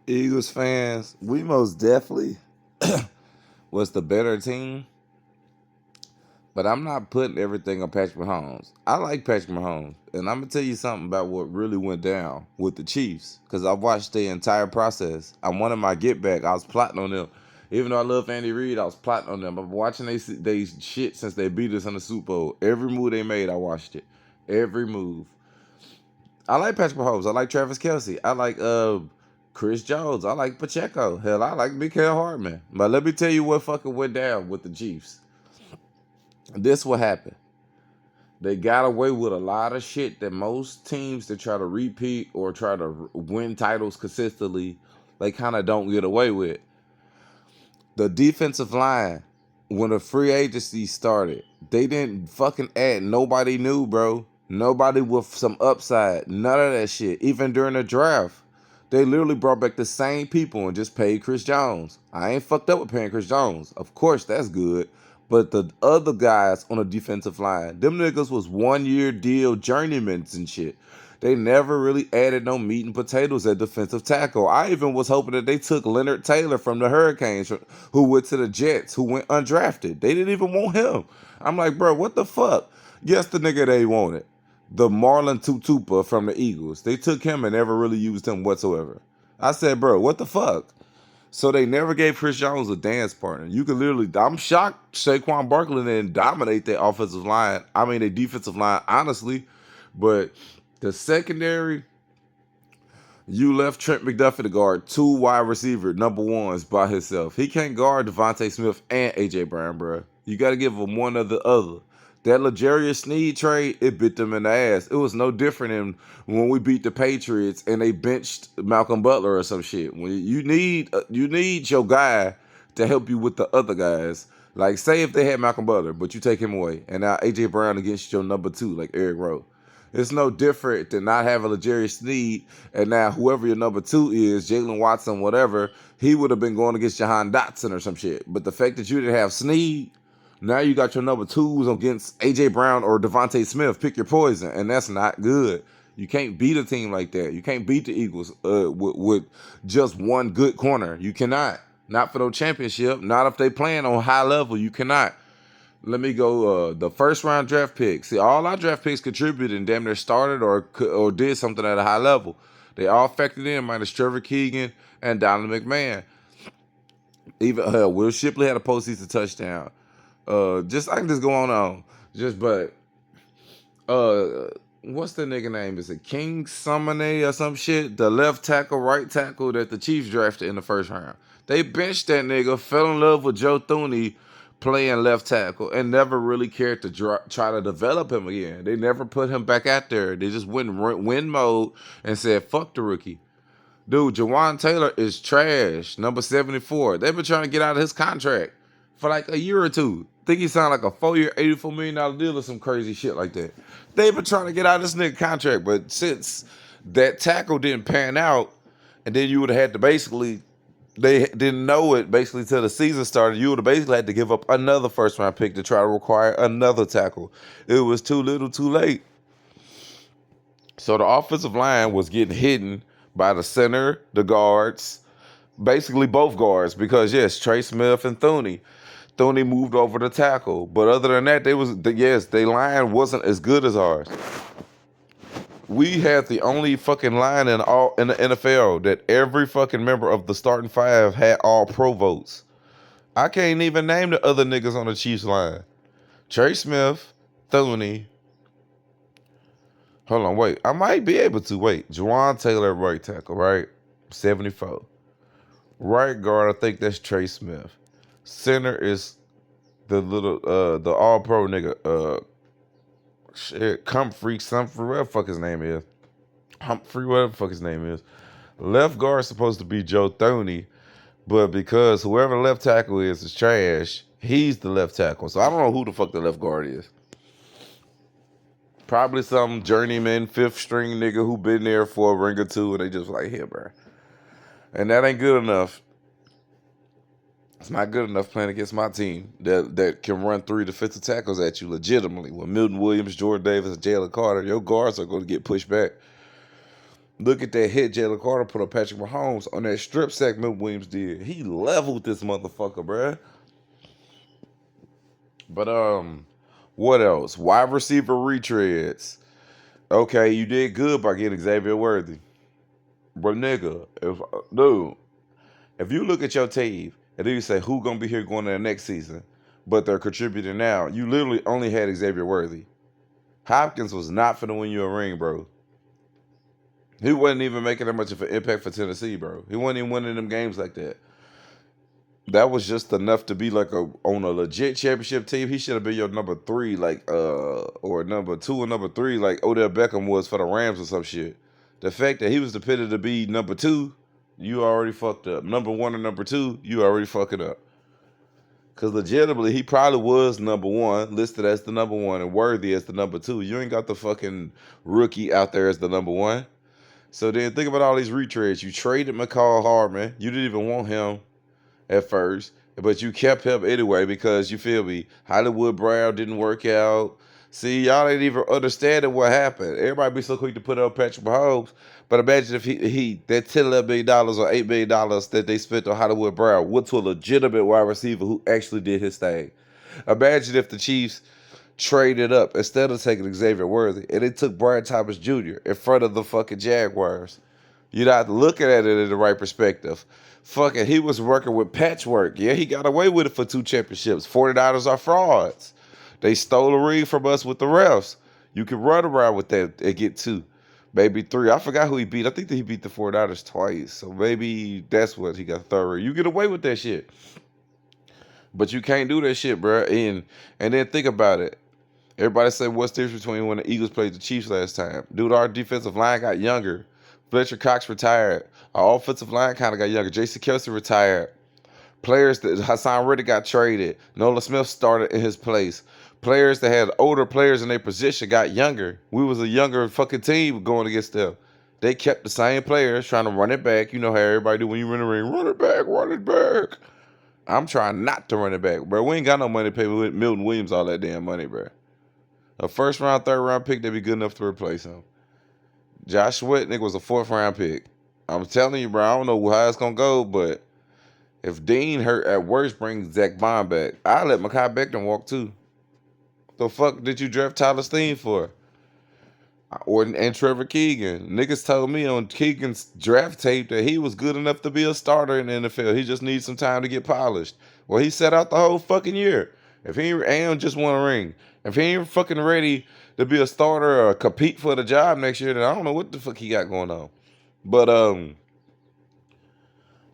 Eagles fans, we most definitely was the better team, but I'm not putting everything on Patrick Mahomes. I like Patrick Mahomes, and I'm gonna tell you something about what really went down with the Chiefs because I watched the entire process. I wanted my get back. I was plotting on them. Even though I love Andy Reid, I was plotting on them. I'm watching they shit since they beat us in the Super Bowl. Every move they made, I watched it. Every move. I like Patrick Mahomes. I like Travis Kelsey. I like Chris Jones. I like Pacheco. Hell, I like Mikael Hartman. But let me tell you what fucking went down with the Chiefs. This what happened. They got away with a lot of shit that most teams that try to repeat or try to win titles consistently, they kind of don't get away with. The defensive line, when the free agency started, they didn't fucking add nobody new, bro. Nobody with some upside. None of that shit. Even during the draft, they literally brought back the same people and just paid Chris Jones. I ain't fucked up with paying Chris Jones. Of course, that's good. But the other guys on the defensive line, them niggas was 1 year deal journeymans and shit. They never really added no meat and potatoes at defensive tackle. I even was hoping that they took Leonard Taylor from the Hurricanes, who went to the Jets, who went undrafted. They didn't even want him. I'm like, bro, what the fuck? Yes, the nigga they wanted. The Marlon Tutupa from the Eagles. They took him and never really used him whatsoever. I said, bro, what the fuck? So they never gave Chris Jones a dance partner. You could literally, I'm shocked Saquon Barkley didn't dominate their offensive line. I mean, their defensive line, honestly. But the secondary, you left Trent McDuffie to guard two wide receiver number ones by himself. He can't guard Devontae Smith and AJ Brown, bro. You got to give him one or the other. That L'Jarius Sneed trade, it bit them in the ass. It was no different than when we beat the Patriots and they benched Malcolm Butler or some shit. When you need your guy to help you with the other guys. Like say if they had Malcolm Butler, but you take him away, and now AJ Brown against your number two, like Eric Rowe. It's no different than not having L'Jarius Sneed, and now whoever your number two is, Jalen Watson, whatever, he would have been going against Jahan Dotson or some shit. But the fact that you didn't have Sneed, now you got your number twos against AJ Brown or Devontae Smith. Pick your poison, and that's not good. You can't beat a team like that. You can't beat the Eagles with just one good corner. You cannot. Not for no championship. Not if they playing on high level. You cannot. Let me go. The first round draft picks. See, all our draft picks contributed and damn near started or did something at a high level. They all factored in, minus Trevor Keegan and Donald McMahon. Even Will Shipley had a postseason touchdown. Just I can just go on. Just but uh, what's the nigga name? Is it King Summonet or some shit? The left tackle, right tackle that the Chiefs drafted in the first round. They benched that nigga, fell in love with Joe Thuney playing left tackle, and never really cared to try to develop him again. They never put him back out there. They just went in win mode and said, fuck the rookie. Dude, Jawan Taylor is trash. Number 74. They've been trying to get out of his contract for like a year or two. Think he signed like a 4-year, $84 million deal or some crazy shit like that. They've been trying to get out of this nigga contract, but since that tackle didn't pan out, and then you would have had to basically, they didn't know it basically till the season started, you would have basically had to give up another first round pick to try to require another tackle. It was too little too late. So the offensive line was getting hidden by the center, the guards, basically both guards, because yes, Trey Smith and Thuney. Thuney moved over to tackle, but other than that, their line wasn't as good as ours. We had the only fucking line in the NFL that every fucking member of the starting five had all pro votes. I can't even name the other niggas on the Chiefs line. Trey Smith, Thuney. Hold on, wait. I might be able to wait. Jawan Taylor, right tackle, right? 74. Right guard, I think that's Trey Smith. Center is the all pro nigga, Humphrey, whatever the fuck his name is. Humphrey, whatever the fuck his name is. Left guard is supposed to be Joe Thuney, but because whoever the left tackle is trash, he's the left tackle. So I don't know who the fuck the left guard is. Probably some journeyman, fifth string nigga who been there for a ring or two, and they just like, here, bro. And that ain't good enough. It's not good enough playing against my team that can run three defensive tackles at you legitimately. With Milton Williams, Jordan Davis, and Jalen Carter, your guards are going to get pushed back. Look at that hit Jalen Carter put on Patrick Mahomes on that strip segment Williams did. He leveled this motherfucker, bruh. But what else? Wide receiver retreads. Okay, you did good by getting Xavier Worthy. But nigga, if you look at your team and then you say who gonna be here going to the next season, but they're contributing now, you literally only had Xavier Worthy. Hopkins was not finna win you a ring, bro. He wasn't even making that much of an impact for Tennessee, bro. He wasn't even winning them games like that. That was just enough to be like on a legit championship team. He should have been your number 3, like or number 2 or number 3, like Odell Beckham was for the Rams or some shit. The fact that he was dependent to be number 2, you already fucked up. Number 1 or number 2, you already fucking up. Cause legitimately, he probably was number 1, listed as the number 1, and Worthy as the number 2. You ain't got the fucking rookie out there as the number 1. So then think about all these retreads. You traded McCall Hardman. You didn't even want him at first, but you kept him anyway because you feel me. Hollywood Brown didn't work out. See, y'all ain't even understanding what happened. Everybody be so quick to put up Patrick Mahomes, but imagine if he that $10 million or $8 million that they spent on Hollywood Brown went to a legitimate wide receiver who actually did his thing. Imagine if the Chiefs traded up instead of taking Xavier Worthy and they took Brian Thomas Jr. in front of the fucking Jaguars. You're not looking at it in the right perspective. Fucking, he was working with patchwork. Yeah, he got away with it for 2 championships. 49ers are frauds. They stole a ring from us with the refs. You can run around with that and get 2. Maybe 3. I forgot who he beat. I think that he beat the 49ers twice. So maybe that's what he got the 3rd ring. You get away with that shit. But you can't do that shit, bro. And then think about it. Everybody say what's the difference between when the Eagles played the Chiefs last time? Dude, our defensive line got younger. Fletcher Cox retired. Our offensive line kind of got younger. Jason Kelsey retired. Players that Hassan Reddick got traded. Nolan Smith started in his place. Players that had older players in their position got younger. We was a younger fucking team going against them. They kept the same players trying to run it back. You know how everybody do when you run the ring. Run it back, run it back. I'm trying not to run it back, bro. We ain't got no money to pay Milton Williams all that damn money, bro. A 1st round, 3rd round pick, that'd be good enough to replace him. Josh Sweat, nigga, was a 4th round pick. I'm telling you, bro, I don't know how it's going to go, but if Dean hurt at worst, bring Zach Bond back. I'll let Mekhi Becton walk too. The fuck did you draft Tyler Steen for? And Trevor Keegan. Niggas told me on Keegan's draft tape that he was good enough to be a starter in the NFL. He just needs some time to get polished. Well, he sat out the whole fucking year. If he ain't just won a ring, if he ain't fucking ready to be a starter or compete for the job next year, then I don't know what the fuck he got going on. But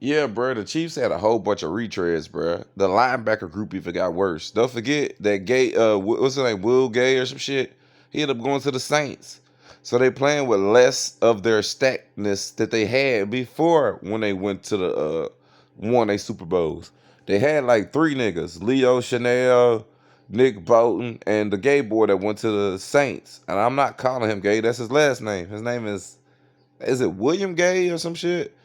yeah, bro, the Chiefs had a whole bunch of retreads, bro. The linebacker group even got worse. Don't forget that Gay, what's his name, Will Gay or some shit. He ended up going to the Saints. So they playing with less of their stackness that they had before when they went to the won a Super Bowls. They had like 3 niggas: Leo Chanel, Nick Bolton, and the gay boy that went to the Saints. And I'm not calling him gay. That's his last name. His name is it William Gay or some shit?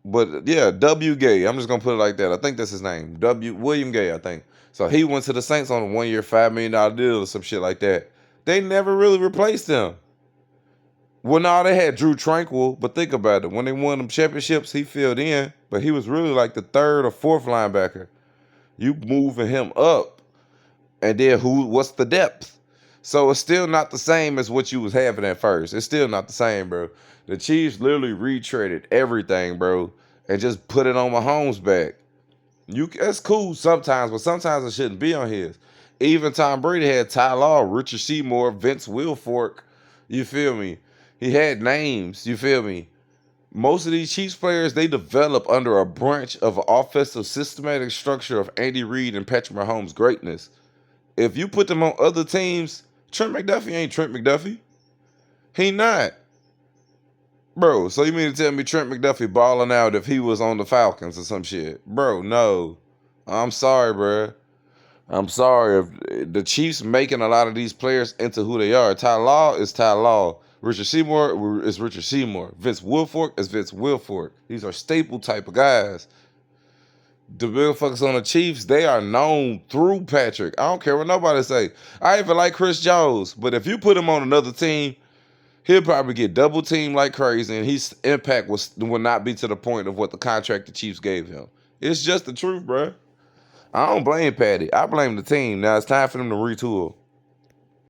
But yeah, W Gay. I'm just gonna put it like that. I think that's his name. William Gay, I think. So he went to the Saints on a 1-year, $5 million deal or some shit like that. They never really replaced him. Well, no, they had Drew Tranquil, but think about it. When they won them championships, he filled in, but he was really like the 3rd or 4th linebacker. You moving him up, and then what's the depth? So it's still not the same as what you was having at first. It's still not the same, bro. The Chiefs literally retraded everything, bro, and just put it on Mahomes' back. That's cool sometimes, but sometimes it shouldn't be on his. Even Tom Brady had Ty Law, Richard Seymour, Vince Wilfork. You feel me? He had names. You feel me? Most of these Chiefs players, they develop under a branch of an offensive systematic structure of Andy Reid and Patrick Mahomes' greatness. If you put them on other teams, Trent McDuffie ain't Trent McDuffie. He not. Bro, so you mean to tell me Trent McDuffie balling out if he was on the Falcons or some shit? Bro, no. I'm sorry, bro. I'm sorry. If the Chiefs making a lot of these players into who they are. Ty Law is Ty Law. Richard Seymour is Richard Seymour. Vince Wilfork is Vince Wilfork. These are staple type of guys. The motherfuckers on the Chiefs, they are known through Patrick. I don't care what nobody say. I even like Chris Jones, but if you put him on another team, He'll probably get double teamed like crazy, and his impact will not be to the point of what the contract the Chiefs gave him. It's just the truth, bro. I don't blame Patty. I blame the team. Now it's time for them to retool.